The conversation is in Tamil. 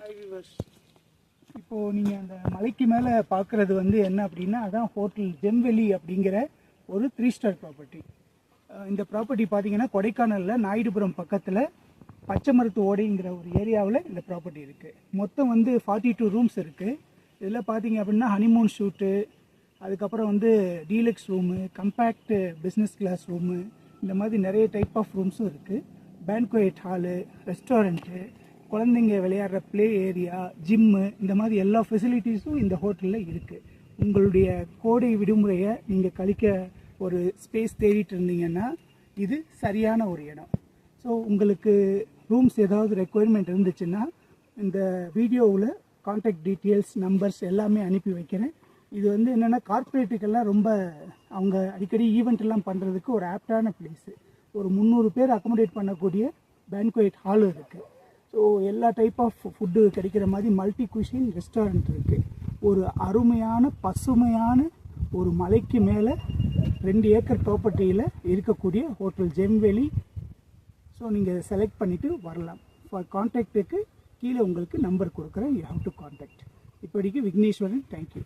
ஹாய் வியூவர்ஸ், இப்போது நீங்கள் அந்த மலைக்கு மேலே பார்க்குறது வந்து என்ன அப்படின்னா, அதான் ஹோட்டல் ஜெம்வெலி அப்படிங்கிற ஒரு 3 ஸ்டார் ப்ராப்பர்ட்டி. இந்த ப்ராப்பர்ட்டி பார்த்தீங்கன்னா கொடைக்கானலில் நாயுடுபுரம் பக்கத்தில் பச்சைமரத்து ஓடைங்கிற ஒரு ஏரியாவில் இந்த ப்ராப்பர்ட்டி இருக்குது. மொத்தம் வந்து 42 ரூம்ஸ் இருக்குது. இதில் பார்த்தீங்க அப்படின்னா ஹனிமூன் ஷூட்டு, அதுக்கப்புறம் வந்து deluxe room, compact business class room, இந்த மாதிரி நிறைய டைப் ஆஃப் ரூம்ஸும் இருக்குது. பேன்குவேட் ஹாலு, ரெஸ்டாரண்ட்டு, குழந்தைங்க விளையாடுற ப்ளே ஏரியா, ஜிம்மு, இந்த மாதிரி எல்லா ஃபெசிலிட்டிஸும் இந்த ஹோட்டலில் இருக்குது. உங்களுடைய கோடை விடுமுறையை நீங்கள் கழிக்க ஒரு ஸ்பேஸ் தேடிட்டு இருந்தீங்கன்னா இது சரியான ஒரு இடம். ஸோ உங்களுக்கு ரூம்ஸ் ஏதாவது ரெக்குயர்மெண்ட் இருந்துச்சுன்னா இந்த வீடியோவில் கான்டாக்ட் டீட்டெயில்ஸ், நம்பர்ஸ் எல்லாமே அனுப்பி வைக்கிறேன். இது வந்து என்னென்னா கார்ப்பரேட்டுக்கெல்லாம் ரொம்ப அவங்க அடிக்கடி ஈவெண்ட் எல்லாம் பண்ணுறதுக்கு ஒரு ஆப்டான பிளேஸு. ஒரு 300 பேர் அக்கமடேட் பண்ணக்கூடிய பேன்குவேட் ஹால் இருக்குது. ஸோ எல்லா டைப் ஆஃப் ஃபுட்டு கிடைக்கிற மாதிரி மல்டி குஷின் ரெஸ்டாரண்ட் இருக்குது. ஒரு அருமையான பசுமையான ஒரு மலைக்கு மேலே 2 ஏக்கர் ப்ராப்பர்ட்டியில் இருக்கக்கூடிய ஹோட்டல் ஜெம்வெலி. ஸோ நீங்கள் செலக்ட் பண்ணிவிட்டு வரலாம். ஃபார் கான்டாக்டுக்கு கீழே உங்களுக்கு நம்பர் கொடுக்குறேன். You have to contact. இப்போதைக்கு விக்னேஸ்வரன். தேங்க்யூ.